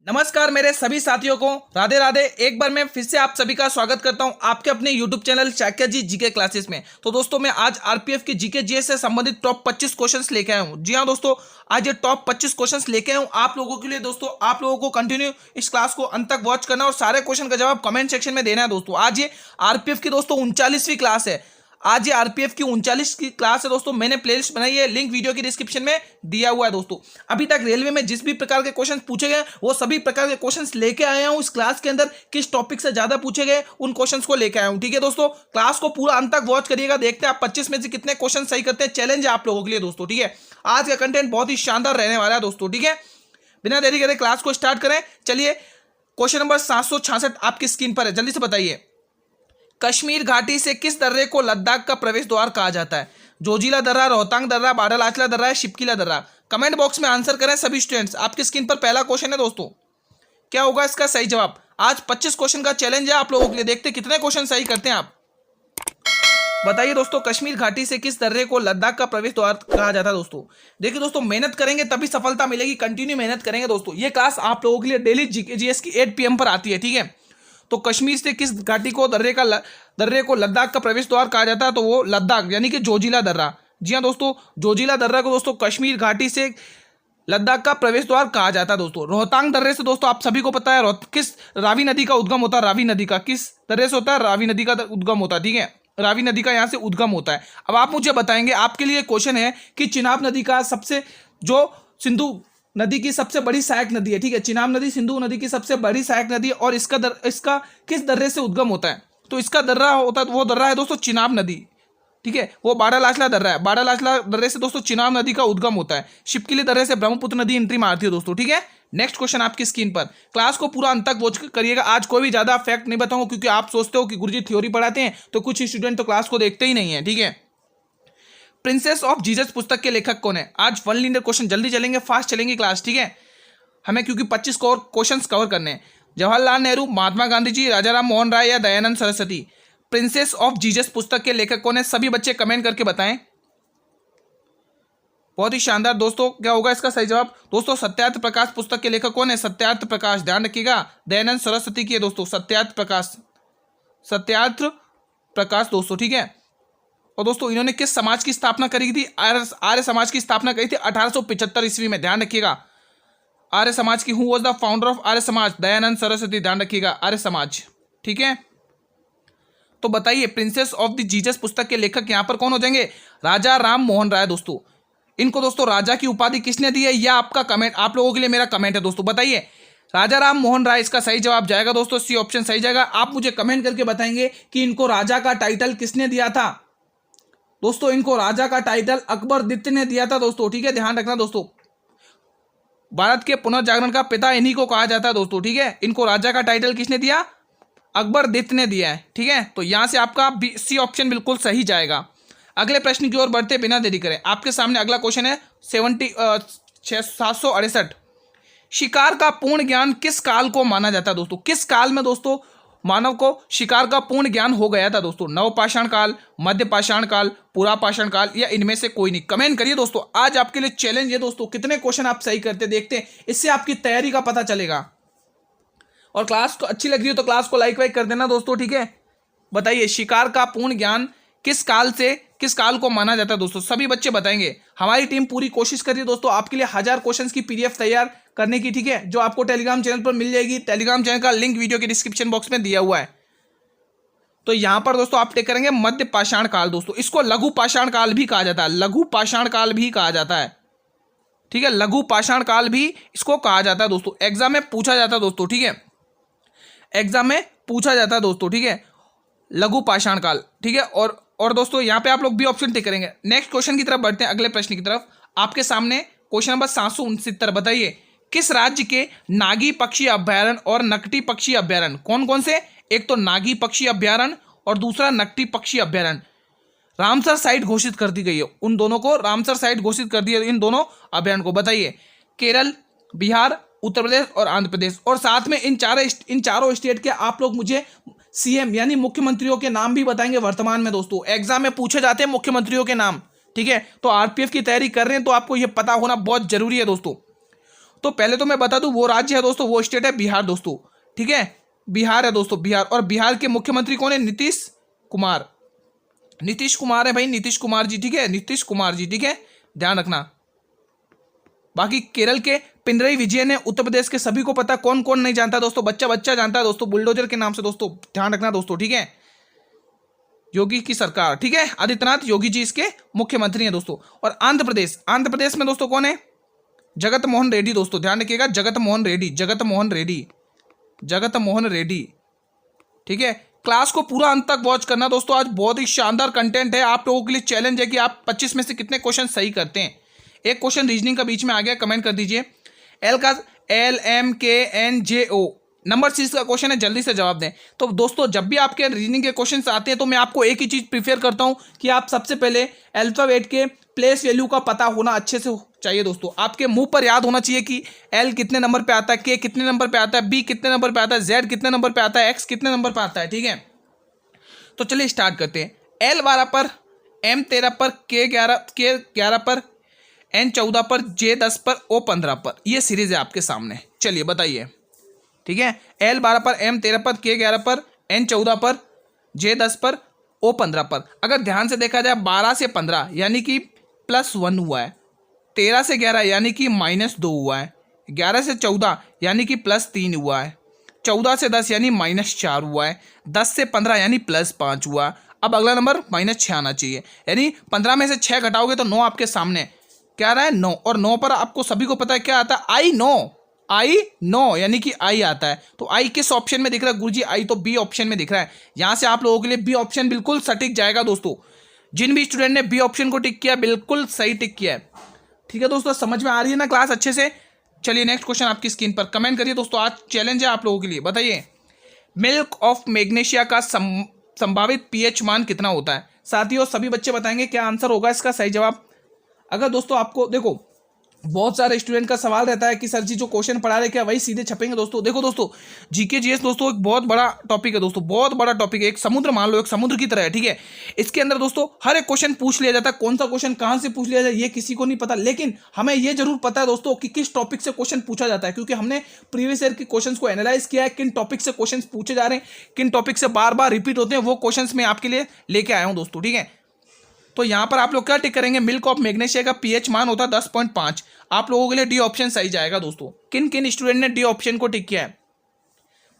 नमस्कार मेरे सभी साथियों को राधे राधे। एक बार मैं फिर से आप सभी का स्वागत करता हूं आपके अपने YouTube चैनल चाक्या जी जीके क्लासेस में। तो दोस्तों मैं आज आरपीएफ की जीके जीएस से संबंधित टॉप 25 क्वेश्चंस लेके आया हूं। जी हां दोस्तों, आज ये टॉप 25 क्वेश्चंस लेके आया हूं आप लोगों के लिए। दोस्तों आप लोगों को कंटिन्यू इस क्लास को अंत तक वॉच करना और सारे क्वेश्चन का जवाब कमेंट सेक्शन में देना है। दोस्तों आज ये आरपीएफ की दोस्तों 39वीं क्लास है। आज ये आरपीएफ की 39 की क्लास है दोस्तों। मैंने प्लेलिस्ट बनाई है, लिंक वीडियो की डिस्क्रिप्शन में दिया हुआ है। दोस्तों अभी तक रेलवे में जिस भी प्रकार के क्वेश्चन पूछे गए वो सभी प्रकार के क्वेश्चंस लेके आया हूं। इस क्लास के अंदर किस टॉपिक से ज्यादा पूछे गए उन क्वेश्चंस को लेके आया हूं। ठीक है दोस्तों, क्लास को पूरा अंत तक वॉच करिएगा। देखते हैं आप 25 में से कितने क्वेश्चन सही करते हैं। चैलेंज है आप लोगों के लिए दोस्तों। ठीक है, आज का कंटेंट बहुत ही शानदार रहने वाला है दोस्तों। ठीक है, बिना देरी करे क्लास को स्टार्ट करें। चलिए, क्वेश्चन नंबर 766 आपकी स्क्रीन पर है, जल्दी से बताइए। कश्मीर घाटी से किस दर्रे को लद्दाख का प्रवेश द्वार कहा जाता है? जोजिला दर्रा, रोहतांग दर्रा, बारालाचला दर्रा है, शिपकिला दर्रा। कमेंट बॉक्स में आंसर करें सभी स्टूडेंट्स। आपकी स्क्रीन पर पहला क्वेश्चन है दोस्तों, क्या होगा इसका सही जवाब? आज 25 क्वेश्चन का चैलेंज है आप लोगों के लिए। देखते कितने क्वेश्चन सही करते हैं आप। बताइए दोस्तों, कश्मीर घाटी से किस दर्रे को लद्दाख का प्रवेश द्वार कहा जाता है? दोस्तों देखिए दोस्तों, मेहनत करेंगे तभी सफलता मिलेगी। कंटिन्यू मेहनत करेंगे दोस्तों। ये क्लास आप लोगों के लिए डेली जीएस की 8 PM पर आती है। ठीक है, तो कश्मीर से किस घाटी को दर्रे को लद्दाख का प्रवेश द्वार कहा जाता है? तो वो लद्दाख यानी कि जोजिला दर्रा। जी हाँ दोस्तों, जोजिला दर्रा को दोस्तों कश्मीर घाटी से लद्दाख का प्रवेश द्वार कहा जाता है। दोस्तों रोहतांग दर्रे से दोस्तों आप सभी को पता है किस रावी नदी का उद्गम होता है। रावी नदी का किस दर्रे से होता है? रावी नदी का उद्गम होता है। ठीक है, रावी नदी का यहाँ से उद्गम होता है। अब आप मुझे बताएंगे, आपके लिए क्वेश्चन है कि चिनाब नदी का सबसे जो सिंधु नदी की सबसे बड़ी सहायक नदी है। ठीक है, चिनाब नदी सिंधु नदी की सबसे बड़ी सहायक नदी है और इसका किस दर्रे से उद्गम होता है? तो इसका दर्रा होता है, वो दर्रा है दोस्तों चिनाब नदी। ठीक है, वो बारालाचला दर्रा है। बारालाचला दर्रे से दोस्तों चिनाब नदी का उद्गम होता है। शिपकिली दर्रे से ब्रह्मपुत्र नदी एंट्री मारती है दोस्तों। ठीक है, नेक्स्ट क्वेश्चन आपकी स्क्रीन पर। क्लास को पूरा अंत तक वॉच करिएगा। आज कोई भी ज्यादा फैक्ट नहीं बताऊंगा क्योंकि आप सोचते हो कि गुरुजी थ्योरी पढ़ाते हैं तो कुछ स्टूडेंट तो क्लास को देखते ही नहीं है। ठीक है, प्रिंसेस ऑफ जीसस पुस्तक के लेखक कौन है? आज 1 लीनियर क्वेश्चन, जल्दी चलेंगे, फास्ट चलेंगे क्लास। ठीक है, हमें क्योंकि 25 क्वेश्चंस कवर करने हैं। जवाहरलाल नेहरू, महात्मा गांधी जी, राजा राम मोहन राय या Dayanand Saraswati? Princess of Jesus पुस्तक के लेखक कौन है? सभी बच्चे कमेंट करके बताएं। बहुत ही शानदार दोस्तों, क्या होगा इसका सही जवाब? दोस्तों सत्यार्थ प्रकाश पुस्तक के लेखक कौन है? सत्यार्थ प्रकाश, ध्यान रखिएगा, दयानंद सरस्वती की है दोस्तों। सत्यार्थ प्रकाश दोस्तों। ठीक है, और दोस्तों इन्होंने किस समाज की स्थापना करी थी? आर्य समाज की स्थापना करी थी 1875 ईस्वी में। ध्यान रखिएगा, आर्य समाज की। Who was the founder of Arya Samaj? Dayanand Saraswati. ध्यान रखिएगा, आर्य समाज। ठीक है, तो बताइए प्रिंसेस ऑफ द जीसस पुस्तक के लेखक यहाँ पर कौन हो जाएंगे? राजा राम मोहन राय दोस्तों। इनको दोस्तों राजा की उपाधि किसने दी है? यह आपका कमेंट, आप लोगों के लिए मेरा कमेंट है दोस्तों। बताइए, राजा राम मोहन राय इसका सही जवाब जाएगा दोस्तों। सी ऑप्शन सही जाएगा। आप मुझे कमेंट करके बताएंगे कि इनको राजा का टाइटल किसने दिया था? दोस्तों इनको राजा का टाइटल अकबर द्वितीय ने दिया था दोस्तों। ठीक है, ध्यान रखना दोस्तों, भारत के पुनर्जागरण का पिता इन्हीं को कहा जाता है दोस्तों। ठीक है, इनको राजा का टाइटल किसने दिया? अकबर द्वितीय ने दिया है। ठीक है, तो यहां से आपका सी ऑप्शन बिल्कुल सही जाएगा। अगले प्रश्न की ओर बढ़ते बिना देरी करें, आपके सामने अगला क्वेश्चन है 768। शिकार का पूर्ण ज्ञान किस काल को माना जाता है दोस्तों? किस काल में दोस्तों मानव को शिकार का पूर्ण ज्ञान हो गया था दोस्तों? नवपाषाण काल, मध्य पाषाण काल, पुरापाषाण काल या इनमें से कोई नहीं? कमेंट करिए दोस्तों। आज आपके लिए चैलेंज है दोस्तों, कितने क्वेश्चन आप सही करते देखते हैं, इससे आपकी तैयारी का पता चलेगा। और क्लास को अच्छी लग रही हो तो क्लास को लाइक वाइक कर देना दोस्तों। ठीक है, बताइए शिकार का पूर्ण ज्ञान किस काल को माना जाता है दोस्तों? सभी बच्चे बताएंगे। हमारी टीम पूरी कोशिश कर रही है दोस्तों आपके लिए 1000 क्वेश्चंस की PDF तैयार करने की। ठीक है, जो आपको टेलीग्राम चैनल पर मिल जाएगी। टेलीग्राम चैनल का लिंक वीडियो के डिस्क्रिप्शन बॉक्स में दिया हुआ है। तो यहां पर दोस्तों आप टेक करेंगे मध्य पाषाण काल दोस्तों। इसको लघु पाषाण काल भी कहा जाता है। लघु पाषाण काल भी कहा जाता है। ठीक है, लघु पाषाण काल भी इसको कहा जाता है दोस्तों। एग्जाम में पूछा जाता है दोस्तों। ठीक है, एग्जाम में पूछा जाता है दोस्तों। ठीक है, लघु पाषाण काल। ठीक है, और दोस्तों यहाँ पे आप लोग भी ऑप्शन टिक करेंगे। नेक्स्ट क्वेश्चन की तरफ बढ़ते हैं, अगले प्रश्न की तरफ। आपके सामने क्वेश्चन नंबर 769। बताइए किस राज्य के नागी पक्षी अभ्यारण्य और नकटी पक्षी अभ्यारण्य कौन कौन से? एक तो नागी पक्षी अभ्यारण्य और दूसरा नकटी पक्षी अभ्यारण्य रामसर साइट घोषित कर दी गई है। उन दोनों को रामसर साइट घोषित कर दिया, इन दोनों अभ्यारण्य को। बताइए केरल, बिहार, उत्तर प्रदेश और आंध्र प्रदेश। और साथ में इन चारों स्टेट के आप लोग मुझे CM यानी मुख्यमंत्रियों के नाम भी बताएंगे वर्तमान में दोस्तों। एग्जाम में पूछे जाते हैं मुख्यमंत्रियों के नाम। ठीक है, तो आरपीएफ की तैयारी कर रहे हैं तो आपको यह पता होना बहुत जरूरी है दोस्तों। तो पहले तो मैं बता दूं वो राज्य है दोस्तों, वो स्टेट है बिहार दोस्तों, ठीक है, बिहार है दोस्तों, बिहार। और बिहार के मुख्यमंत्री कौन है? नीतीश कुमार, नीतीश कुमार है भाई, नीतीश कुमार जी, ठीक है, नीतीश कुमार जी, ठीक है, ध्यान रखना। बाकी केरल के पिनरई विजयन है, उत्तर प्रदेश के सभी को पता, कौन कौन नहीं जानता दोस्तों? बच्चा बच्चा जानता है दोस्तों, बुलडोजर के नाम से दोस्तों, ध्यान रखना दोस्तों, ठीक है, योगी की सरकार, ठीक है, आदित्यनाथ योगी जी इसके मुख्यमंत्री हैं दोस्तों। और आंध्र प्रदेश, आंध्र प्रदेश में दोस्तों कौन है? जगत मोहन रेड्डी दोस्तों, ध्यान रखिएगा, जगत मोहन रेड्डी, जगत मोहन रेड्डी, जगत मोहन रेड्डी, ठीक है। क्लास को पूरा अंत तक वॉच करना दोस्तों, आज बहुत ही शानदार कंटेंट है, आप लोगों के लिए चैलेंज है कि आप 25 में से कितने क्वेश्चन सही करते हैं। एक क्वेश्चन रीजनिंग का बीच में आ गया, कमेंट कर दीजिए। LMKNJO नंबर सीरीज का क्वेश्चन है, जल्दी से जवाब दें। तो दोस्तों जब भी आपके रीजनिंग के क्वेश्चंस आते हैं तो मैं आपको एक ही चीज प्रीफर करता हूं कि आप सबसे पहले अल्फाबेट के प्लेस वैल्यू का पता होना अच्छे से चाहिए दोस्तों, आपके मुंह पर याद होना चाहिए कि L कितने नंबर पे आता है, K कितने नंबर पे आता है, B कितने नंबर पे आता है, Z कितने नंबर पे आता है, X कितने नंबर पे आता है, ठीक है। तो चलिए स्टार्ट करते हैं। L12 पर, M13 पर, K11 पर, N14 पर, J10 पर, O15 पर, ये सीरीज है आपके सामने। चलिए बताइए, ठीक है, L12 पर, M13 पर, K11 पर, N14 पर, J10 पर, O15 पर। अगर ध्यान से देखा जाए 12 से 15 यानी कि +1 हुआ है, 13 से 11 यानी कि -2 हुआ है, 11 से 14 यानी कि +3 हुआ है, 14 से 10 यानी -4 हुआ है, 10 से 15 यानी +5 हुआ। अब अगला नंबर -6 आना चाहिए, यानी 15 में से 6 घटाओगे तो 9 आपके सामने क्या रहा है, 9। और 9 पर आपको सभी को पता है क्या आता है, आई नो यानी कि आई आता है। तो आई किस ऑप्शन में दिख रहा है गुरुजी? आई तो बी ऑप्शन में दिख रहा है। यहां से आप लोगों के लिए बी ऑप्शन बिल्कुल सटीक जाएगा दोस्तों। जिन भी स्टूडेंट ने बी ऑप्शन को टिक किया बिल्कुल सही टिक किया है, ठीक है दोस्तों, समझ में आ रही है ना क्लास अच्छे से? चलिए नेक्स्ट क्वेश्चन आपकी स्क्रीन पर, कमेंट करिए दोस्तों, आज चैलेंज है आप लोगों के लिए। बताइए मिल्क ऑफ मैग्नीशिया का संभावित पीएच मान कितना होता है? साथियों सभी बच्चे बताएंगे क्या आंसर होगा इसका सही जवाब। अगर दोस्तों आपको देखो बहुत सारे स्टूडेंट का सवाल रहता है कि सर जी जो क्वेश्चन पढ़ा रहे क्या वही सीधे छपेंगे दोस्तों। देखो दोस्तों जीके जीएस दोस्तों एक बहुत बड़ा टॉपिक है दोस्तों, बहुत बड़ा टॉपिक है, एक समुद्र मान लो, एक समुद्र की तरह है, ठीक है। इसके अंदर दोस्तों हर एक क्वेश्चन पूछ लिया जाता है, कौन सा क्वेश्चन कहां से पूछ लिया जाए ये किसी को नहीं पता, लेकिन हमें ये जरूर पता है दोस्तों कि किस टॉपिक से क्वेश्चन पूछा जाता है, क्योंकि हमने प्रीवियस ईयर के क्वेश्चन को एनालाइज किया है, किन टॉपिक से क्वेश्चन पूछे जा रहे हैं, किन टॉपिक से बार बार रिपीट होते हैं, वो क्वेश्चन मैं आपके लिए लेके आया हूं दोस्तों, ठीक है। तो यहां पर आप लोग क्या टिक करेंगे, मिल्क ऑफ मैग्नीशिया का पीएच मान होता है 10.5। आप लोगों के लिए डी ऑप्शन सही जाएगा दोस्तों। किन किन स्टूडेंट ने डी ऑप्शन को टिक किया है?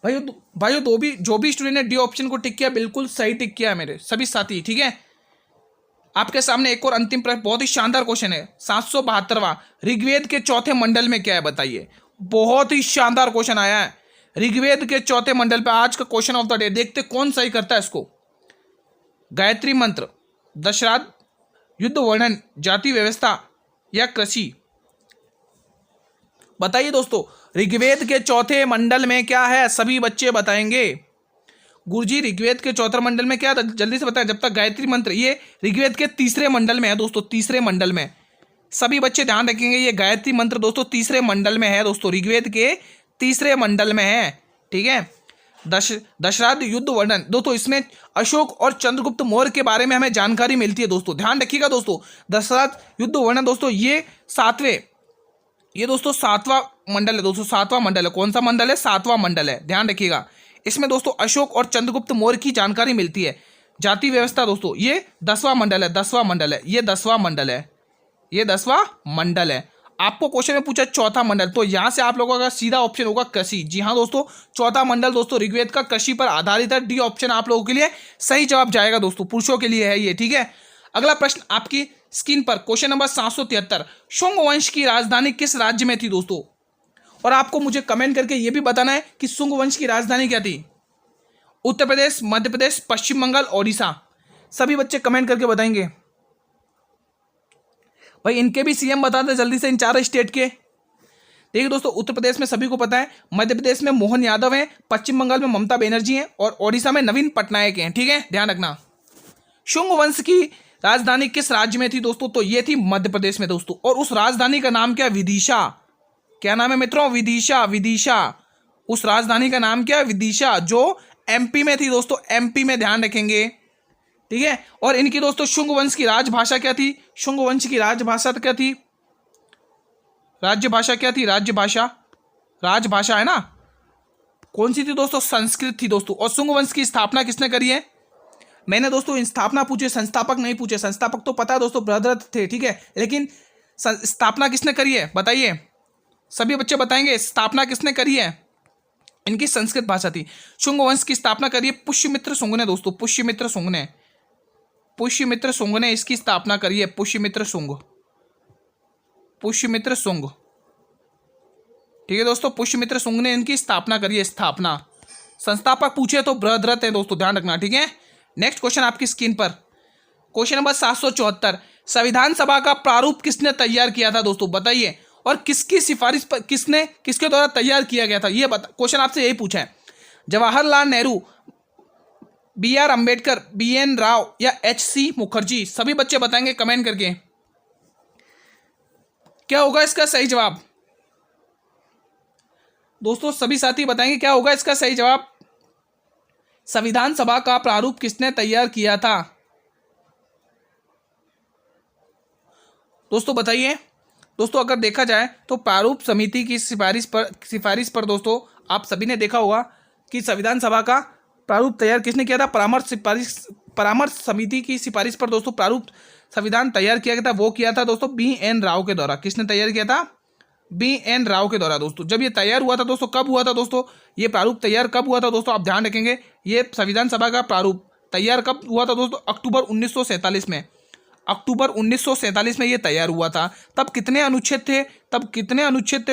भाइयों जो भी स्टूडेंट ने डी ऑप्शन को टिक किया बिल्कुल सही टिक किया है मेरे सभी साथी, ठीक है। आपके सामने एक और अंतिम प्रश्न, बहुत ही शानदार क्वेश्चन है, 772वां ऋग्वेद के चौथे मंडल में क्या है बताइए। बहुत ही शानदार क्वेश्चन आया है, ऋग्वेद के चौथे मंडल पे आज का क्वेश्चन ऑफ द डे, देखते कौन सही करता है इसको। गायत्री मंत्र, दशराध, युद्ध वर्णन, जाति व्यवस्था या कृषि? बताइए दोस्तों ऋग्वेद के चौथे मंडल में क्या है, सभी बच्चे बताएंगे। गुरुजी ऋग्वेद के चौथे मंडल में क्या, जल्दी से बताएं। जब तक गायत्री मंत्र ये ऋग्वेद के तीसरे मंडल में है दोस्तों, तीसरे मंडल में, सभी बच्चे ध्यान रखेंगे, ये गायत्री मंत्र दोस्तों तीसरे मंडल में है दोस्तों, ऋग्वेद के तीसरे मंडल में है, ठीक है। दशरथ युद्ध वर्णन दोस्तों, इसमें अशोक और चंद्रगुप्त मौर्य के बारे में हमें जानकारी मिलती है दोस्तों, ध्यान रखिएगा दोस्तों। दशरथ युद्ध वर्णन दोस्तों ये दोस्तों सातवां मंडल है दोस्तों, सातवां मंडल है। कौन सा मंडल है? सातवां मंडल है, ध्यान रखिएगा। इसमें दोस्तों अशोक और चंद्रगुप्त मौर्य की जानकारी मिलती है। जाति व्यवस्था दोस्तों ये 10वां मंडल है, 10वां मंडल है, ये 10वां मंडल है, ये 10वां मंडल है। आपको क्वेश्चन में पूछा चौथा मंडल, तो यहां से आप लोगों का सीधा ऑप्शन होगा कृषि। जी हाँ दोस्तों, चौथा मंडल दोस्तों ऋग्वेद का कृषि पर आधारित है। डी ऑप्शन आप लोगों के लिए सही जवाब जाएगा दोस्तों, पुरुषों के लिए है ये, ठीक है। अगला प्रश्न आपकी स्क्रीन पर, क्वेश्चन नंबर 773, शुंग वंश की राजधानी किस राज्य में थी दोस्तों? और आपको मुझे कमेंट करके यह भी बताना है कि शुंग वंश की राजधानी क्या थी। उत्तर प्रदेश, मध्य प्रदेश, पश्चिम बंगाल, ओडिशा, सभी बच्चे कमेंट करके बताएंगे। भाई इनके भी सीएम बता दें जल्दी से, इन चारों स्टेट के। देखिए दोस्तों उत्तर प्रदेश में सभी को पता है, मध्य प्रदेश में मोहन यादव हैं, पश्चिम बंगाल में ममता बनर्जी हैं और ओडिशा में नवीन पटनायक हैं, ठीक है, ध्यान रखना। शुंग वंश की राजधानी किस राज्य में थी दोस्तों? तो ये थी मध्य प्रदेश में दोस्तों, और उस राजधानी का नाम क्या? विदिशा। क्या नाम है मित्रों? विदिशा। उस राजधानी का नाम क्या? विदिशा, जो एमपी में थी दोस्तों, एमपी में, ध्यान रखेंगे, ठीक है। और इनकी दोस्तों शुंग वंश की राजभाषा क्या थी? शुंग वंश की राजभाषा क्या थी? राज्य भाषा क्या थी? राज्य भाषा, राजभाषा है ना। कौन सी थी दोस्तों? संस्कृत थी दोस्तों। और शुंग वंश की स्थापना किसने करी है? मैंने दोस्तों स्थापना पूछे, संस्थापक नहीं पूछे। संस्थापक तो पता है दोस्तों, बृहद्रथ थे, ठीक है, लेकिन स्थापना किसने करी है बताइए? सभी बच्चे बताएंगे स्थापना किसने करी है? इनकी संस्कृत भाषा थी। शुंग वंश की स्थापना करी है पुष्यमित्र शुंग ने दोस्तों, पुष्यमित्र शुंग ने, पुष्यमित्र शुंग ने इसकी स्थापना करी है। पुष्यमित्र शुंग, पुष्यमित्र शुंग, ठीक है दोस्तों, पुष्यमित्र शुंग ने इनकी स्थापना करी है। स्थापना, संस्थापक पूछे तो बृहद्रथ है दोस्तों, ध्यान रखना, ठीक है। नेक्स्ट क्वेश्चन आपकी स्क्रीन पर, क्वेश्चन नंबर 774, संविधान सभा का प्रारूप किसने तैयार किया था दोस्तों बताइए? और किसकी सिफारिश पर, किसके द्वारा तैयार किया गया था ये बता। क्वेश्चन आपसे यही पूछा है। Jawaharlal Nehru, B R Ambedkar, B N Rao या एच सी मुखर्जी? सभी बच्चे बताएंगे कमेंट करके क्या होगा इसका सही जवाब। दोस्तों सभी साथी बताएंगे क्या होगा इसका सही जवाब। संविधान सभा का प्रारूप किसने तैयार किया था दोस्तों बताइए। दोस्तों अगर देखा जाए तो प्रारूप समिति की सिफारिश पर दोस्तों आप सभी ने देखा होगा कि संविधान सभा का प्रारूप तैयार किसने किया था? परामर्श समिति की सिफारिश पर दोस्तों प्रारूप संविधान तैयार किया गया था। वो किया था दोस्तों बी एन राव के द्वारा। किसने तैयार किया था? बी एन राव के द्वारा दोस्तों। जब ये तैयार हुआ था दोस्तों, कब हुआ था दोस्तों? ये प्रारूप तैयार कब हुआ था दोस्तों? आप ध्यान रखेंगे, ये संविधान सभा का प्रारूप तैयार कब हुआ था दोस्तों? अक्टूबर 1947 में। अक्टूबर 1947 में ये तैयार हुआ था। तब कितने अनुच्छेद थे?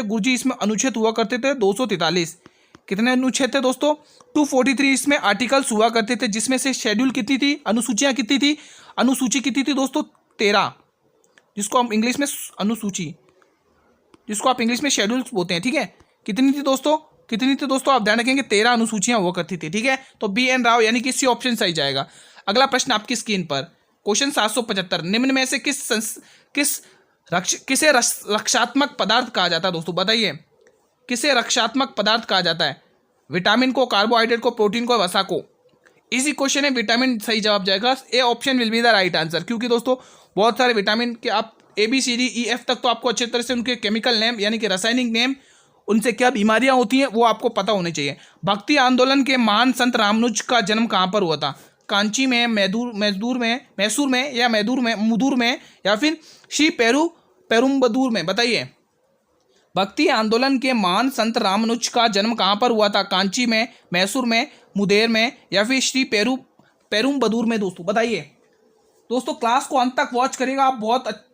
गुरुजी इसमें अनुच्छेद हुआ करते थे 243। कितने अनुच्छेद थे दोस्तों? 243 इसमें आर्टिकल्स हुआ करते थे, जिसमें से शेड्यूल कितनी थी? अनुसूचियां कितनी थी? अनुसूची कितनी थी दोस्तों? 13, जिसको हम इंग्लिश में अनुसूची, जिसको आप इंग्लिश में शेड्यूल्स बोलते हैं, ठीक है। कितनी थी दोस्तों? आप ध्यान रखेंगे 13 अनुसूचियां हुआ करती थी, ठीक है। तो बी एन राव यानी कि सी ऑप्शन सही जाएगा। अगला प्रश्न आपकी स्क्रीन पर, क्वेश्चन 775, निम्न में से किसे रक्षात्मक पदार्थ कहा जाता है दोस्तों बताइए? किसे रक्षात्मक पदार्थ कहा जाता है? विटामिन को, कार्बोहाइड्रेट को, प्रोटीन को, वसा को? इजी क्वेश्चन है, विटामिन सही जवाब जाएगा। A option will be the right answer, क्योंकि दोस्तों बहुत सारे विटामिन के आप ABCDEF तक तो आपको अच्छे तरह से उनके केमिकल नेम यानी कि रासायनिक नेम, उनसे क्या बीमारियां होती हैं वो आपको पता होने चाहिए। भक्ति आंदोलन के महान संत रामानुज का जन्म कहाँ पर हुआ था? कांची में, मैसूर में, मुदूर में या फिर श्री पेरुम्बदूर में? बताइए। भक्ति आंदोलन के महान संत रामानुज का जन्म कहाँ पर हुआ था? कांची में, मैसूर में, मुदेर में या फिर श्री पेरुम्बदूर में दोस्तों? बताइए। दोस्तों क्लास को अंत तक वॉच करिएगा, आप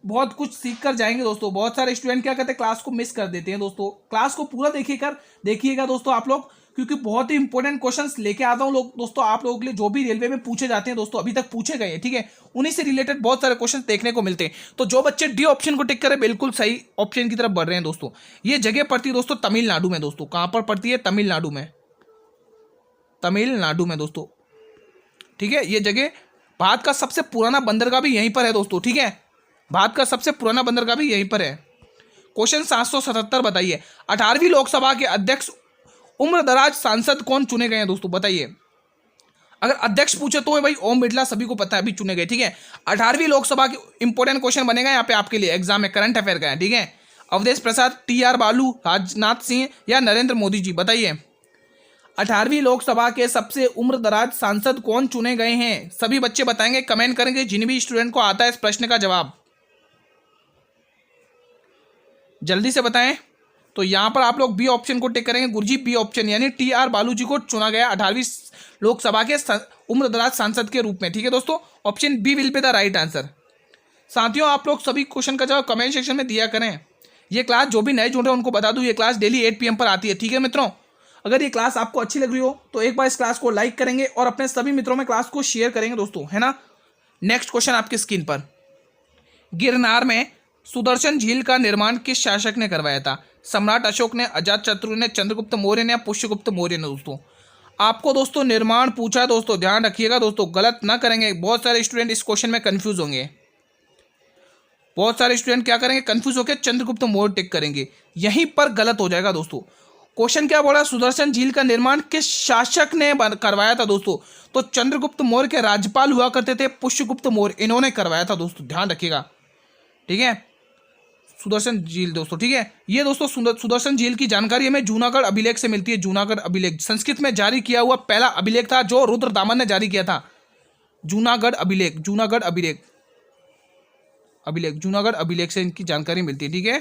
बहुत कुछ सीख कर जाएंगे दोस्तों। बहुत सारे स्टूडेंट क्या करते हैं, क्लास को मिस कर देते हैं दोस्तों। क्लास को पूरा देखिएगा दोस्तों आप लोग, क्योंकि बहुत ही इंपॉर्टेंट क्वेश्चंस लेके आता हूँ लोग दोस्तों आप लोगों के लिए, जो भी रेलवे में पूछे जाते हैं दोस्तों, अभी तक पूछे गए हैं, ठीक है। उन्हीं से रिलेटेड बहुत सारे क्वेश्चन देखने को मिलते हैं। तो जो बच्चे डी ऑप्शन को टिक करें, बिल्कुल सही ऑप्शन की तरफ बढ़ रहे हैं दोस्तों। ये जगह पड़ती है दोस्तों तमिलनाडु में दोस्तों। कहाँ पर पड़ती है? तमिलनाडु में दोस्तों, ठीक है। ये जगह, भारत का सबसे पुराना बंदरगाह भी यहीं पर है दोस्तों, ठीक है। भारत का सबसे पुराना बंदरगाह भी यहीं पर है। क्वेश्चन 777 बताइए, 18वीं लोकसभा के अध्यक्ष उम्रदराज सांसद कौन चुने गए हैं दोस्तों? बताइए। अगर अध्यक्ष पूछे तो भाई ओम बिरला, सभी को पता है, अभी चुने गए, ठीक है। 18वीं लोकसभा के इंपॉर्टेंट क्वेश्चन बनेगा यहाँ पे आपके लिए एग्जाम में, करंट अफेयर का है, ठीक है। अवधेश प्रसाद, TR बालू, राजनाथ सिंह या नरेंद्र मोदी जी? बताइए। 18वीं लोकसभा के सबसे उम्रदराज सांसद कौन चुने गए हैं? सभी बच्चे बताएंगे, कमेंट करेंगे, जिन भी स्टूडेंट को आता है इस प्रश्न का जवाब जल्दी से बताएं। तो यहां पर आप लोग बी ऑप्शन को टिक करेंगे, गुरुजी बी ऑप्शन, यानी TR बालू जी को चुना गया 18वीं लोकसभा के उम्रदराज सांसद के रूप में, ठीक है दोस्तों। Option B will be the right answer. साथियों आप लोग सभी क्वेश्चन का जवाब कमेंट सेक्शन में दिया करें। ये क्लास जो भी नए जुड़ रहे हैं उनको बता दूं, ये क्लास डेली 8 PM पर आती है, ठीक है मित्रों। अगर ये क्लास आपको अच्छी लग रही हो तो एक बार इस क्लास को लाइक करेंगे और अपने सभी मित्रों में क्लास को शेयर करेंगे दोस्तों, है ना। नेक्स्ट क्वेश्चन आपकी स्क्रीन पर, गिरनार में सुदर्शन झील का निर्माण किस शासक ने करवाया था? सम्राट अशोक ने, अजातशत्रु ने, चंद्रगुप्त मौर्य ने या पुष्यगुप्त मौर्य ने? दोस्तों आपको दोस्तों निर्माण पूछा दोस्तों, ध्यान रखिएगा दोस्तों, गलत ना करेंगे। बहुत सारे स्टूडेंट इस क्वेश्चन में कंफ्यूज होंगे, बहुत सारे स्टूडेंट क्या करेंगे, कंफ्यूज होकर चंद्रगुप्त मौर्य टिक करेंगे, यहीं पर गलत हो जाएगा दोस्तों। क्वेश्चन क्या बोला? सुदर्शन झील का निर्माण किस शासक ने करवाया था दोस्तों? तो चंद्रगुप्त मौर्य के राज्यपाल हुआ करते थे पुष्यगुप्त मौर्य, इन्होंने करवाया था दोस्तों, ध्यान रखिएगा, ठीक है। सुदर्शन झील दोस्तों, ठीक है। ये दोस्तों सुदर्शन झील की जानकारी हमें जूनागढ़ अभिलेख से मिलती है। जूनागढ़ अभिलेख संस्कृत में जारी किया हुआ पहला अभिलेख था जो रुद्रदामन ने जारी किया था। जूनागढ़ अभिलेख, जूनागढ़ अभिलेख, जूनागढ़ अभिलेख से इनकी जानकारी मिलती है, ठीक है।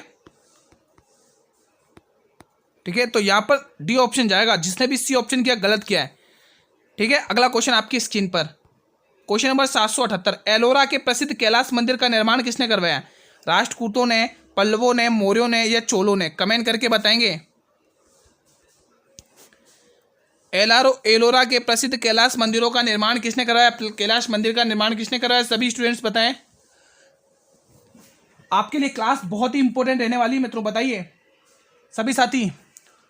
ठीक है, तो यहाँ पर डी ऑप्शन जाएगा। जिसने भी सी ऑप्शन किया गलत किया है, ठीक है। अगला क्वेश्चन आपकी स्क्रीन पर, क्वेश्चन नंबर 778। एलोरा के प्रसिद्ध कैलाश मंदिर का निर्माण किसने करवाया? राष्ट्रकूटों ने, पल्लवों ने, मौर्यों ने या चोलों ने? कमेंट करके बताएंगे। एलोरा के प्रसिद्ध कैलाश मंदिरों का निर्माण किसने करवाया? कैलाश मंदिर का निर्माण किसने करवाया? सभी स्टूडेंट्स बताएं। आपके लिए क्लास बहुत ही इंपॉर्टेंट रहने वाली है मित्रों, बताइए सभी साथी।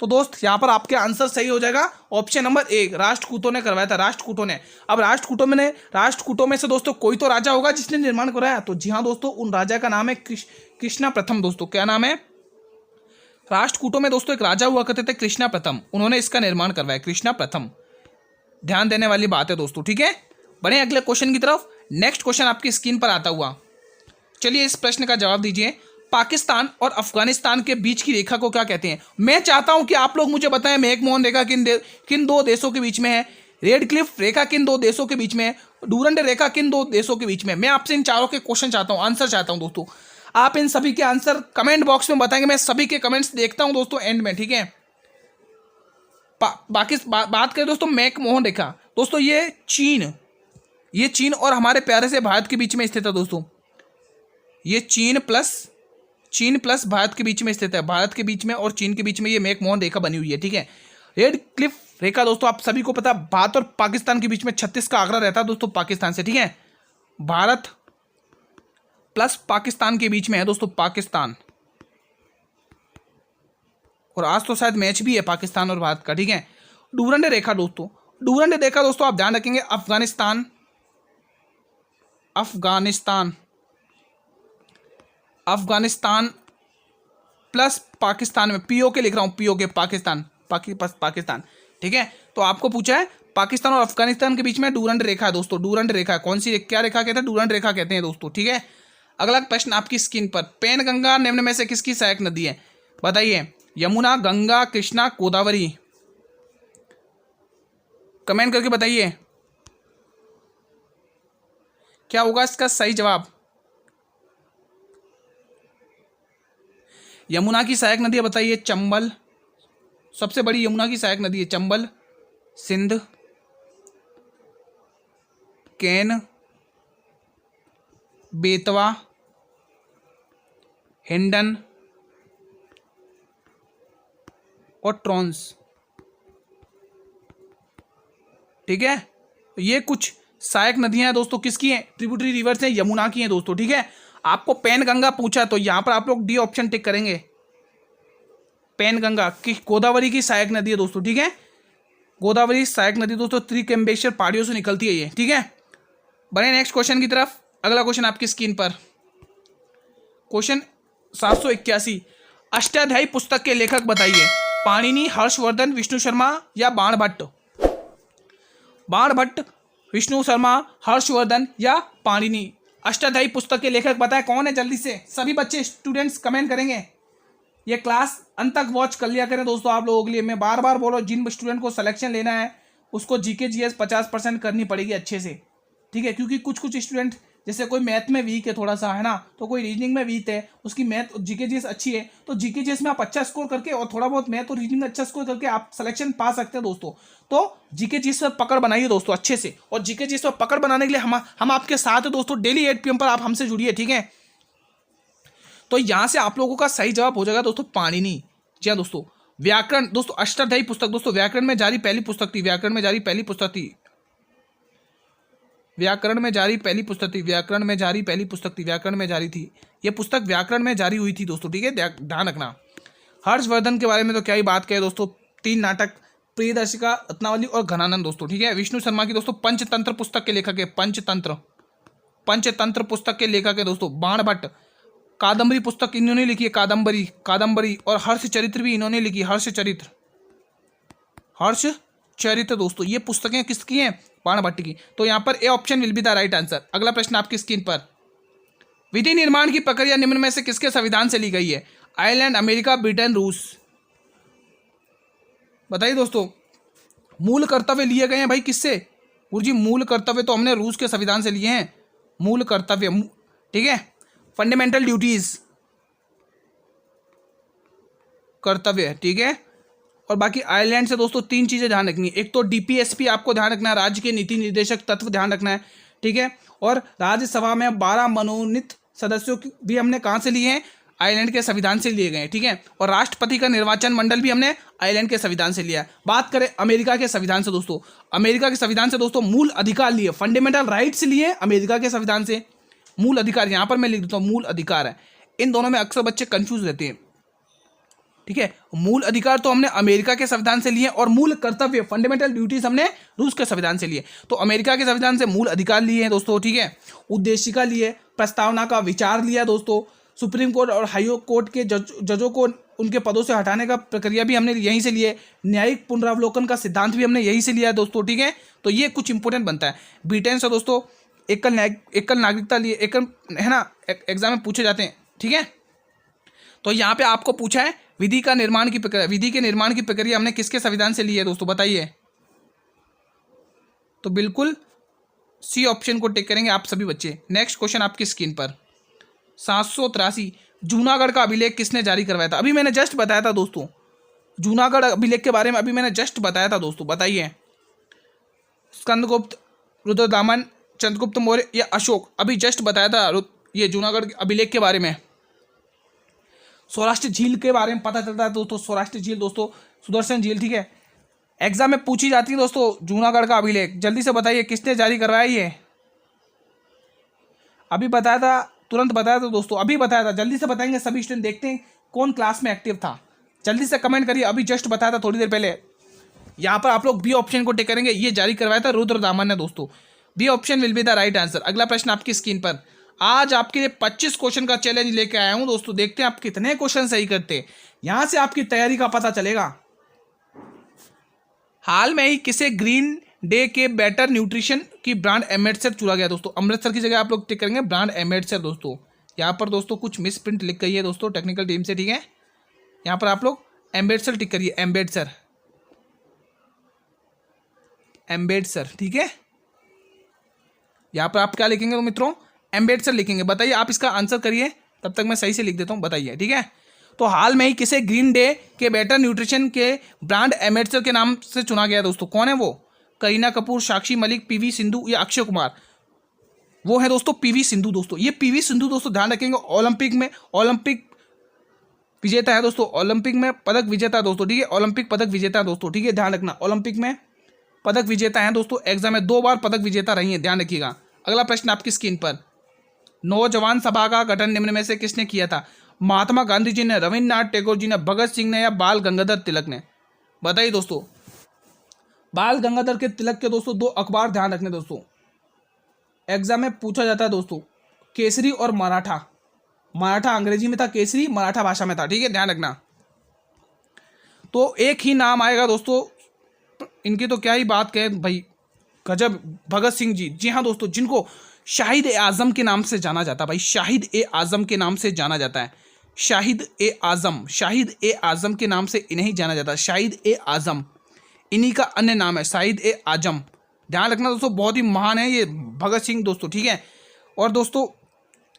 तो दोस्त यहाँ पर आपके आंसर सही हो जाएगा ऑप्शन नंबर 1, राष्ट्रकूटों ने करवाया था, राष्ट्रकूटों ने। अब राष्ट्रकूटों में से दोस्तों कोई तो राजा होगा जिसने निर्माण कराया। तो जी हाँ दोस्तों, उन राजा का नाम है कृष्णा प्रथम। दोस्तों क्या नाम है? राष्ट्रकूटों में दोस्तों एक राजा हुआ करते थे कृष्णा प्रथम, उन्होंने इसका निर्माण करवाया, कृष्णा प्रथम। ध्यान देने वाली बात है दोस्तों, ठीक है। बढ़े अगले क्वेश्चन की तरफ। नेक्स्ट क्वेश्चन आपकी स्क्रीन पर आता हुआ, चलिए इस प्रश्न का जवाब दीजिए। पाकिस्तान और अफगानिस्तान के बीच की रेखा को क्या कहते हैं? मैं चाहता हूं कि आप लोग मुझे बताएं मैकमोहन रेखा किन दो देशों के बीच में है? रेड क्लिफ रेखा किन दो देशों के बीच में है? डूरंड रेखा किन दो देशों के बीच में? मैं आपसे इन चारों के क्वेश्चन चाहता हूं, आंसर चाहता हूं दोस्तों। आप इन सभी के आंसर कमेंट बॉक्स में बताएंगे, मैं सभी के कमेंट्स देखता हूं दोस्तों एंड में, ठीक है। बात करें दोस्तों मैकमोहन रेखा, दोस्तों ये चीन और हमारे प्यारे से भारत के बीच में स्थित है दोस्तों। ये चीन प्लस भारत के बीच में स्थित है। भारत के बीच में और चीन के बीच में ये मैकमोहन रेखा बनी हुई है, ठीक है। रेड क्लिफ रेखा दोस्तों आप सभी को पता है, भारत और पाकिस्तान के बीच में 36 का आंकड़ा रहता है दोस्तों पाकिस्तान से, ठीक है। भारत प्लस पाकिस्तान के बीच में है दोस्तों पाकिस्तान, और आज तो शायद मैच भी है पाकिस्तान और भारत का, ठीक है। डूरंड रेखा दोस्तों आप ध्यान रखेंगे अफगानिस्तान प्लस पाकिस्तान में, पीओके लिख रहा हूं, पीओके पाकिस्तान, पाकिस्तान, ठीक है। तो आपको पूछा है पाकिस्तान और अफगानिस्तान के बीच में डूरंड रेखा है दोस्तों। डूरंड रेखा कौन सी, क्या रेखा कहते हैं? डूरंड रेखा कहते हैं दोस्तों, ठीक है। अगला प्रश्न आपकी स्क्रीन पर, पेनगंगा निम्न में से किसकी सहायक नदी है? बताइए। यमुना, गंगा, कृष्णा, गोदावरी? कमेंट करके बताइए क्या होगा इसका सही जवाब। यमुना की सहायक नदी है, बताइए। चंबल, सबसे बड़ी यमुना की सहायक नदी है चंबल, सिंध, केन, बेतवा, हिंडन और ट्रॉन्स, ठीक है। ये कुछ सहायक नदियां हैं दोस्तों, किसकी हैं? ट्रिब्यूटरी रिवर्स हैं, यमुना की हैं दोस्तों, ठीक है। आपको पेनगंगा पूछा तो यहां पर आप लोग डी ऑप्शन टिक करेंगे। पेनगंगा की गोदावरी की सहायक नदी है दोस्तों, ठीक है। गोदावरी सहायक नदी दोस्तों त्रिकम्बेश्वर पहाड़ियों से निकलती है ये, ठीक है। बढ़े नेक्स्ट क्वेश्चन की तरफ। अगला क्वेश्चन आपकी स्क्रीन पर, क्वेश्चन 781। अष्टाध्यायी पुस्तक के लेखक बताइए। पाणिनि, हर्षवर्धन, विष्णु शर्मा या बाणभट्ट? बाणभट्ट, विष्णु शर्मा, हर्षवर्धन या पाणिनि? अष्टाध्यायी पुस्तक के लेखक बताएं कौन है, जल्दी से सभी बच्चे स्टूडेंट्स कमेंट करेंगे। ये क्लास अंत तक वॉच कर लिया करें दोस्तों आप लोगों के लिए। मैं बार बार बोल रहा हूँ, जिन स्टूडेंट को सिलेक्शन लेना है उसको जीके जीएस 50% करनी पड़ेगी अच्छे से, ठीक है। क्योंकि कुछ स्टूडेंट, जैसे कोई मैथ में वीक है थोड़ा सा, है ना, तो कोई रीजनिंग में वीक है, उसकी मैथ जीके जीएस अच्छी है, तो जीके जीएस में आप अच्छा स्कोर करके और थोड़ा बहुत मैथ और रीजनिंग में अच्छा स्कोर करके आप सिलेक्शन पा सकते हैं दोस्तों। तो जीके जीएस पर पकड़ बनाइए दोस्तों अच्छे से, और जीके जीएस पर पकड़ बनाने के लिए हम आपके साथ हैं दोस्तों। डेली 8 PM पर आप हमसे जुड़िए, ठीक है। तो यहां से आप लोगों का सही जवाब हो जाएगा दोस्तों पाणिनि। जी हाँ दोस्तों। व्याकरण दोस्तों, अष्टाध्यायी पुस्तक दोस्तों व्याकरण में जारी पहली पुस्तक थी, व्याकरण में जारी पहली पुस्तक थी, व्याकरण में जारी पहली पुस्तक थी, व्याकरण में जारी पहली पुस्तक थी, व्याकरण में जारी थी। ये पुस्तक व्याकरण में जारी हुई थी दोस्तों, ठीक है, ध्यान रखना। हर्षवर्धन के बारे में तो क्या ही बात करें दोस्तों, 3 नाटक, प्रियदर्शिका, रत्नावली और घनानंद दोस्तों, ठीक है। विष्णु शर्मा की दोस्तों पंचतंत्र पुस्तक के लेखक है, पंचतंत्र पुस्तक के लेखक है दोस्तों। बाणभट्ट, कादम्बरी पुस्तक इन्होंने लिखी है, कादम्बरी, और हर्ष चरित्र भी इन्होंने लिखी, हर्ष चरित्र दोस्तों। ये पुस्तकें किसकी हैं? बाणभट्ट की। तो यहाँ पर A option will be the right answer. अगला प्रश्न आपकी स्क्रीन पर, विधि निर्माण की प्रक्रिया निम्न में से किसके संविधान से ली गई है? आयरलैंड, अमेरिका, ब्रिटेन, रूस। बताइए दोस्तों। मूल कर्तव्य लिए गए हैं भाई किससे? गुरुजी मूल कर्तव्य तो हमने रूस के संविधान से लिए हैं। मूल कर्तव्य, ठीक है। फंडामेंटल ड्यूटीज, कर्तव्य, ठीक है। और बाकी आयरलैंड से दोस्तों 3 चीजें ध्यान रखनी है। एक तो डीपीएसपी आपको ध्यान रखना है, राज्य के नीति निर्देशक तत्व ध्यान रखना है, ठीक है। और राज्यसभा में 12 मनोनीत सदस्यों भी हमने कहाँ से लिए हैं? आयरलैंड के संविधान से लिए गए हैं, ठीक है। और राष्ट्रपति का निर्वाचन मंडल भी हमने आयरलैंड के संविधान से लिया है। बात करें अमेरिका के संविधान से दोस्तों, अमेरिका के संविधान से दोस्तों मूल अधिकार लिए, फंडामेंटल राइट्स लिए अमेरिका के संविधान से। मूल अधिकार यहाँ पर मैं लिख देता हूँ, मूल अधिकार है। इन दोनों में अक्सर बच्चे कंफ्यूज रहते हैं, ठीक है। मूल अधिकार तो हमने अमेरिका के संविधान से लिए और मूल कर्तव्य, फंडामेंटल ड्यूटीज हमने रूस के संविधान से लिए। तो अमेरिका के संविधान से मूल अधिकार लिए हैं दोस्तों, ठीक है। उद्देशिका लिए, प्रस्तावना का विचार लिया दोस्तों, सुप्रीम कोर्ट और हाई कोर्ट के जजों को उनके पदों से हटाने का प्रक्रिया भी हमने यहीं से लिए, न्यायिक पुनरावलोकन का सिद्धांत भी हमने यहीं से लिया है दोस्तों, ठीक है। तो ये कुछ इंपॉर्टेंट बनता है। ब्रिटेन से दोस्तों एकल नागरिकता लिए, एकल, है ना, एग्जाम में पूछे जाते हैं, ठीक है। तो यहाँ पे आपको पूछा है विधि के निर्माण की प्रक्रिया हमने किसके संविधान से ली है दोस्तों, बताइए। तो बिल्कुल सी ऑप्शन को टिक करेंगे आप सभी बच्चे। नेक्स्ट क्वेश्चन आपकी स्क्रीन पर, 783 जूनागढ़ का अभिलेख किसने जारी करवाया था? अभी मैंने जस्ट बताया था दोस्तों, जूनागढ़ अभिलेख के बारे में अभी मैंने जस्ट बताया था दोस्तों, बताइए। स्कंदगुप्त, रुद्रदामन, चंद्रगुप्त मौर्य या अशोक? अभी जस्ट बताया था ये जूनागढ़ अभिलेख के बारे में। सौराष्ट्र झील के बारे में पता चलता है दोस्तों, सौराष्ट्र झील दोस्तों सुदर्शन झील, ठीक है। एग्जाम में पूछी जाती है दोस्तों जूनागढ़ का अभिलेख, जल्दी से बताइए किसने जारी करवाया ये? अभी बताया था, तुरंत बताया था दोस्तों, अभी बताया था, जल्दी से बताएंगे सभी स्टूडेंट। देखते हैं कौन क्लास में एक्टिव था, जल्दी से कमेंट करिए। अभी जस्ट बताया था थोड़ी देर पहले। यहाँ पर आप लोग बी ऑप्शन को टिक करेंगे, ये जारी करवाया था रुद्रदामन ने दोस्तों। B option will be the right answer. अगला प्रश्न आपकी स्क्रीन पर, आज आपके लिए 25 क्वेश्चन का चैलेंज लेके आया हूं दोस्तों। देखते हैं आप कितने क्वेश्चन सही करते हैं, यहां से आपकी तैयारी का पता चलेगा। हाल में ही किसे ग्रीन डे के बेटर न्यूट्रिशन की ब्रांड एम्बेसडर चुना गया दोस्तों? अमृतसर की जगह आप लोग टिक करेंगे ब्रांड एम्बेसडर दोस्तों। यहाँ पर दोस्तों कुछ मिस प्रिंट लिख गई है दोस्तों टेक्निकल टीम से, ठीक है। यहाँ पर आप लोग एम्बेसडर टिक करिए, एम्बेसडर, ठीक है। यहाँ पर आप क्या लिखेंगे तो मित्रों? एम्बेसडर लिखेंगे। बताइए, आप इसका आंसर करिए, तब तक मैं सही से लिख देता हूँ, बताइए, ठीक है। तो हाल में ही किसे ग्रीन डे के बेटर न्यूट्रिशन के ब्रांड एम्बेसडर के नाम से चुना गया दोस्तों? कौन है वो? करीना कपूर, साक्षी मलिक, पीवी सिंधु या अक्षय कुमार? वो है दोस्तों पीवी सिंधु दोस्तों। ये पीवी सिंधु दोस्तों ध्यान रखेंगे, ओलंपिक विजेता है दोस्तों, ओलंपिक में पदक विजेता दोस्तों, ठीक है। ओलंपिक पदक विजेता दोस्तों, ठीक है, ध्यान रखना। ओलंपिक में पदक विजेता है दोस्तों, एग्जाम में 2 बार पदक विजेता रही है, ध्यान रखिएगा। अगला प्रश्न आपकी स्क्रीन पर, नौजवान सभा का गठन निम्न में से किसने किया था? महात्मा गांधी जी ने, रविन्द्रनाथ टैगोर जी ने, भगत सिंह ने या बाल गंगाधर तिलक ने? बताइए दोस्तों। बाल गंगाधर के तिलक के दोस्तों 2 अखबार ध्यान रखने दोस्तों, एग्जाम में पूछा जाता है दोस्तों, केसरी और मराठा। मराठा अंग्रेजी में था, केसरी मराठा भाषा में था, ठीक है, ध्यान रखना। तो एक ही नाम आएगा दोस्तों, इनकी तो क्या ही बात कहें भाई, गजब, भगत सिंह जी। जी हाँ दोस्तों, जिनको शाहिद ए आजम के नाम से जाना जाता है भाई, शाहिद ए आजम के नाम से जाना जाता है, शाहिद ए आजम के नाम से इन्हें जाना जाता है, शाहिद ए आजम। इन्हीं का अन्य नाम है शाहिद ए आजम, ध्यान रखना दोस्तों, बहुत ही महान है ये भगत सिंह दोस्तों, ठीक है। और दोस्तों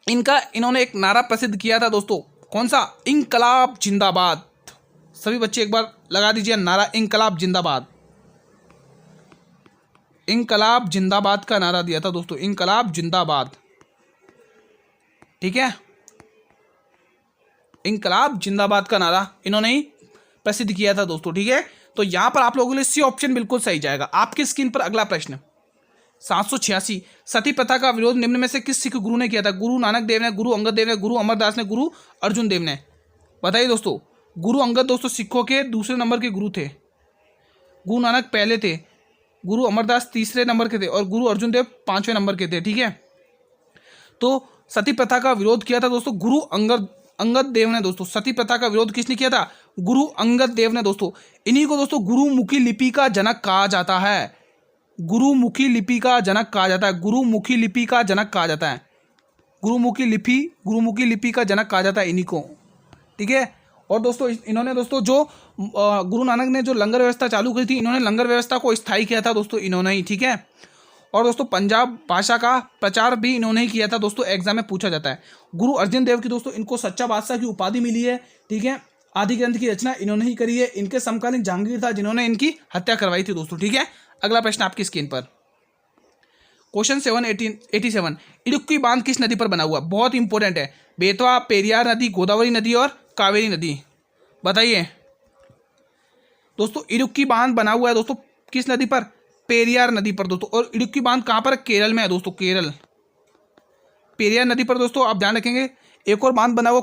इन्होंने एक नारा प्रसिद्ध किया था दोस्तों, कौन सा? इंकलाब जिंदाबाद। सभी बच्चे एक बार लगा दीजिए नारा इंकलाब जिंदाबाद। इंकलाब जिंदाबाद का नारा दिया था दोस्तों, इंकलाब जिंदाबाद, ठीक है। इंकलाब जिंदाबाद का नारा इन्होंने ही प्रसिद्ध किया था दोस्तों, ठीक है। तो यहां पर आप लोगों के लिए सी ऑप्शन बिल्कुल सही जाएगा। आपकी स्क्रीन पर अगला प्रश्न, 786 सती प्रथा का विरोध निम्न में से किस सिख गुरु ने किया था? गुरु नानक देव ने, गुरु अंगद देव ने, गुरु अमरदास ने, गुरु अर्जुन देव ने? बताइए दोस्तों। गुरु अंगद दोस्तों सिखों के दूसरे नंबर के गुरु थे, गुरु नानक पहले थे, गुरु अमरदास तीसरे नंबर के थे और गुरु अर्जुन देव 5वें नंबर के थे, ठीक है। तो सती प्रथा का विरोध किया था दोस्तों गुरु अंगद देव ने दोस्तों। सती प्रथा का विरोध किसने किया था? गुरु अंगद देव ने दोस्तों। इन्हीं को दोस्तों गुरुमुखी लिपि का जनक कहा जाता है, गुरुमुखी लिपि का जनक कहा जाता है, गुरुमुखी लिपि का जनक कहा जाता है। गुरुमुखी लिपि का जनक कहा जाता है इन्हीं को, ठीक है। और दोस्तों इन्होंने दोस्तों जो गुरु नानक ने जो लंगर व्यवस्था चालू की थी, इन्होंने लंगर व्यवस्था को स्थायी किया था दोस्तों, इन्होंने ही, ठीक है। और दोस्तों पंजाब भाषा का प्रचार भी इन्होंने ही किया था दोस्तों, एग्जाम में पूछा जाता है। गुरु अर्जन देव की दोस्तों इनको सच्चा बादशाह की उपाधि मिली है, ठीक है। आदि ग्रंथ की रचना इन्होंने ही करी है। इनके समकालीन जहांगीर था जिन्होंने इनकी हत्या करवाई थी दोस्तों, ठीक है। अगला प्रश्न आपकी स्क्रीन पर, क्वेश्चन 787, इडुक्की बांध किस नदी पर बना हुआ? बहुत इंपॉर्टेंट है। बेतवा, पेरियार नदी, गोदावरी नदी और कावेरी नदी, बताइए दोस्तों। इडुक्की बांध बना हुआ है दोस्तों किस नदी पर? पेरियार नदी पर दोस्तों। और इडुक्की बांध कहाँ पर? केरल में है दोस्तों, केरल, पेरियार नदी पर दोस्तों। आप ध्यान रखेंगे एक और बांध बना हुआ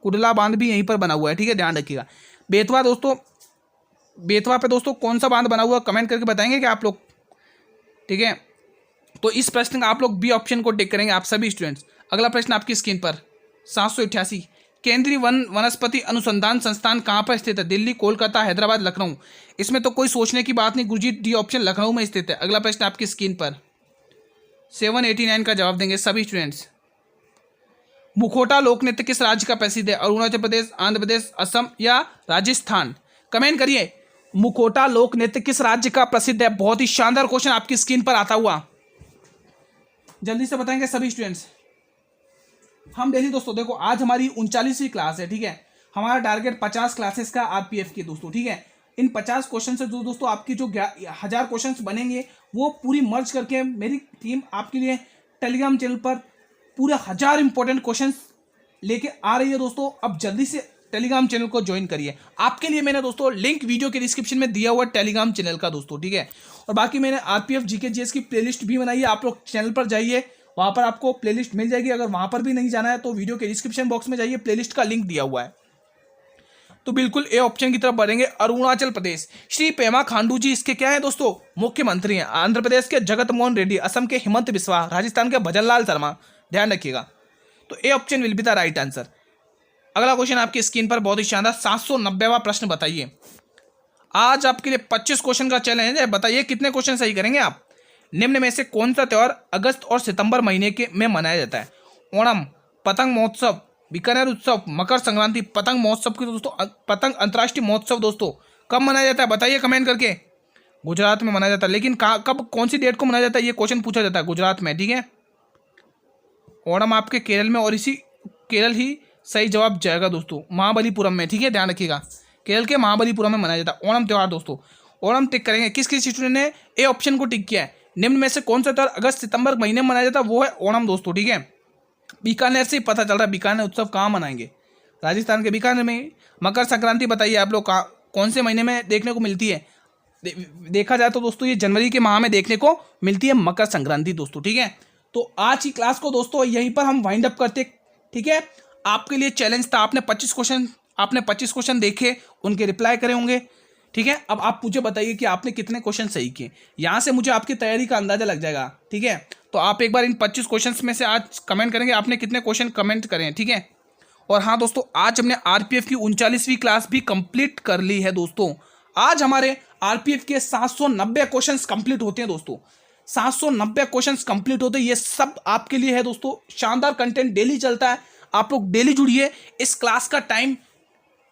कुडला बांध भी यहीं पर बना हुआ है, ठीक है, ध्यान रखिएगा। बेतवा दोस्तों, बेतवा पे दोस्तों कौन सा बांध बना हुआ कमेंट करके बताएंगे क्या आप लोग, ठीक है। तो इस प्रश्न का आप लोग बी ऑप्शन को टिक करेंगे आप सभी स्टूडेंट्स। अगला प्रश्न आपकी स्क्रीन पर 788, केंद्रीय वनस्पति अनुसंधान संस्थान कहाँ पर स्थित है? दिल्ली, कोलकाता, हैदराबाद, लखनऊ। इसमें तो कोई सोचने की बात नहीं गुरुजी, डी ऑप्शन लखनऊ में स्थित है। अगला प्रश्न आपकी स्क्रीन पर 789 का जवाब देंगे सभी स्टूडेंट्स। मुखौटा लोक नृत्य किस राज्य का प्रसिद्ध है? अरुणाचल प्रदेश, आंध्र प्रदेश, असम या राजस्थान? कमेंट करिए, मुखौटा लोक नृत्य किस राज्य का प्रसिद्ध है? बहुत ही शानदार क्वेश्चन आपकी स्क्रीन पर आता हुआ, जल्दी से बताएंगे सभी स्टूडेंट्स। हम डेली दोस्तों देखो आज हमारी 39वीं क्लास है, ठीक है। हमारा टारगेट 50 क्लासेस का आरपीएफ की दोस्तों, ठीक है। इन 50 क्वेश्चन से जो दोस्तों आपकी जो 1000 क्वेश्चन बनेंगे वो पूरी मर्ज करके मेरी टीम आपके लिए टेलीग्राम चैनल पर पूरे 1000 इंपॉर्टेंट क्वेश्चन लेके आ रही है दोस्तों। अब जल्दी से टेलीग्राम चैनल को ज्वाइन करिए। आपके लिए मैंने दोस्तों लिंक वीडियो के डिस्क्रिप्शन में दिया हुआ टेलीग्राम चैनल का दोस्तों, ठीक है। और बाकी मैंने आरपीएफ जीके जीएस की प्लेलिस्ट भी बनाई है, आप लोग चैनल पर जाइए, वहां पर आपको प्लेलिस्ट मिल जाएगी। अगर वहां पर भी नहीं जाना है तो वीडियो के डिस्क्रिप्शन बॉक्स में जाइए, प्लेलिस्ट का लिंक दिया हुआ है। तो बिल्कुल ए ऑप्शन की तरफ बढ़ेंगे, अरुणाचल प्रदेश। श्री पेमा खांडू जी इसके क्या है दोस्तों? मुख्यमंत्री हैं। आंध्र प्रदेश के जगत मोहन रेड्डी, असम के हिमंत बिस्वा, राजस्थान के भजनलाल शर्मा, ध्यान रखिएगा। तो A option will be the right answer. अगला क्वेश्चन आपकी स्क्रीन पर बहुत ही शानदार 790वां प्रश्न, बताइए। आज आपके लिए 25 क्वेश्चन का चैलेंज है, बताइए कितने क्वेश्चन सही करेंगे आप। निम्न में से कौन सा त्यौहार अगस्त और सितंबर महीने के में मनाया जाता है? ओणम, पतंग महोत्सव, बीकानेर उत्सव, मकर संक्रांति। पतंग महोत्सव की दोस्तों, पतंग अंतर्राष्ट्रीय महोत्सव दोस्तों कब मनाया जाता है? बताइए कमेंट करके। गुजरात में मनाया जाता है, लेकिन कब, कौन सी डेट को मनाया जाता है ये क्वेश्चन पूछा जाता है, गुजरात में, ठीक है। ओणम आपके केरल में, और इसी केरल ही सही जवाब जाएगा दोस्तों, महाबलीपुरम में, ठीक है, ध्यान रखिएगा। केरल के महाबलीपुरम में मनाया जाता है ओणम त्यौहार दोस्तों। ओणम टिक करेंगे। किस किस स्टूडेंट ने ए ऑप्शन को टिक किया है? निम्न में से कौन सा त्यौहार अगस्त सितंबर महीने में मनाया जाता है? वो है ओणम दोस्तों, ठीक है। बीकानेर से पता चल रहा है बीकानेर उत्सव कहाँ मनाएंगे, राजस्थान के बीकानेर में। मकर संक्रांति बताइए आप लोग कौन से महीने में देखने को मिलती है? देखा जाए तो दोस्तों ये जनवरी के माह में देखने को मिलती है मकर संक्रांति दोस्तों, ठीक है। तो आज की क्लास को दोस्तों यहीं पर हम वाइंड अप करते, ठीक है। आपके लिए चैलेंज था, आपने 25 क्वेश्चन देखे, उनके रिप्लाई करे होंगे, ठीक है। अब आप मुझे बताइए कि आपने कितने क्वेश्चन सही किए, यहाँ से मुझे आपकी तैयारी का अंदाजा लग जाएगा, ठीक है। तो आप एक बार इन 25 क्वेश्चन में से आज कमेंट करेंगे आपने कितने क्वेश्चन कमेंट करें, ठीक है। और हाँ दोस्तों, आज हमने आरपीएफ की 39वीं क्लास भी कंप्लीट कर ली है दोस्तों। आज हमारे आरपीएफ के 790 क्वेश्चन कंप्लीट होते हैं दोस्तों, 790 क्वेश्चन कंप्लीट होते हैं। ये सब आपके लिए है दोस्तों, शानदार कंटेंट डेली चलता है, आप लोग डेली जुड़िए। इस क्लास का टाइम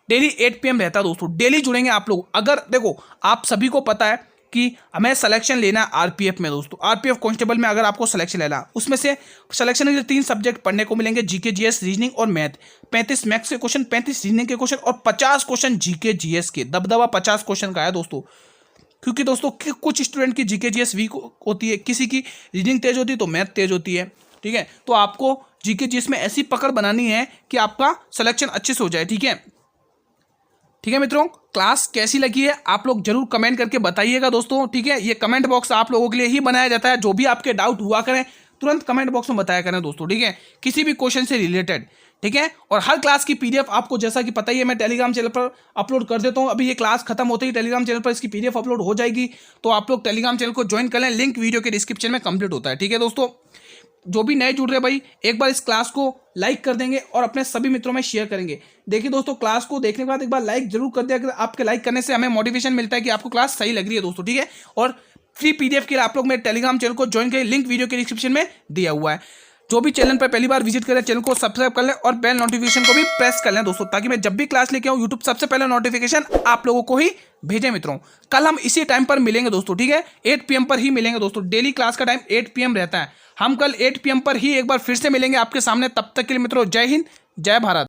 डेली 8 PM रहता है दोस्तों, डेली जुड़ेंगे आप लोग। अगर देखो आप सभी को पता है कि हमें सिलेक्शन लेना है आरपीएफ में दोस्तों, आरपीएफ कांस्टेबल में अगर आपको सिलेक्शन लेना, उसमें से सिलेक्शन के 3 सब्जेक्ट पढ़ने को मिलेंगे, जीके जीएस, रीजनिंग और मैथ। 35 मैथ्स के क्वेश्चन, 35 रीजनिंग के क्वेश्चन और 50 क्वेश्चन जीके जीएस के। दबदबा 50 क्वेश्चन का है दोस्तों, क्योंकि दोस्तों कुछ स्टूडेंट की जीके जीएस वीक होती है, किसी की रीजनिंग तेज होती है तो मैथ तेज होती है, ठीक है। तो आपको जीके जीएस में ऐसी पकड़ बनानी है कि आपका सिलेक्शन अच्छे से हो जाए, ठीक है। ठीक है मित्रों, क्लास कैसी लगी है आप लोग जरूर कमेंट करके बताइएगा दोस्तों, ठीक है। ये कमेंट बॉक्स आप लोगों के लिए ही बनाया जाता है, जो भी आपके डाउट हुआ करें तुरंत कमेंट बॉक्स में बताया करें दोस्तों, ठीक है, किसी भी क्वेश्चन से रिलेटेड, ठीक है। और हर क्लास की पीडीएफ आपको जैसा कि पता ही है मैं टेलीग्राम चैनल पर अपलोड कर देता हूँ। अभी ये क्लास खत्म होते ही टेलीग्राम चैनल पर इसकी पीडीएफ अपलोड हो जाएगी, तो आप लोग टेलीग्राम चैनल को ज्वाइन कर लें, लिंक वीडियो के डिस्क्रिप्शन में कंप्लीट होता है, ठीक है दोस्तों। जो भी नए जुड़ रहे भाई, एक बार इस क्लास को लाइक कर देंगे और अपने सभी मित्रों में शेयर करेंगे। देखिए दोस्तों, क्लास को देखने के बाद एक बार लाइक जरूर कर दिया, अगर आपके लाइक करने से हमें मोटिवेशन मिलता है कि आपको क्लास सही लग रही है दोस्तों, ठीक है। और फ्री पीडीएफ के लिए आप लोग मेरे टेलीग्राम चैनल को ज्वाइन करें, लिंक वीडियो के डिस्क्रिप्शन में दिया हुआ है। जो भी चैनल पर पहली बार विजिट करें चैनल को सब्सक्राइब कर लें और बेल नोटिफिकेशन को भी प्रेस कर लें दोस्तों, ताकि मैं जब भी क्लास लेके आऊँ यूट्यूब सबसे पहले नोटिफिकेशन आप लोगों को ही भेजें मित्रों। कल हम इसी टाइम पर मिलेंगे दोस्तों, ठीक है, 8 PM पर ही मिलेंगे दोस्तों। डेली क्लास का टाइम 8 PM रहता है। हम कल 8 PM पर ही एक बार फिर से मिलेंगे आपके सामने। तब तक के लिए मित्रों जय हिंद, जय भारत।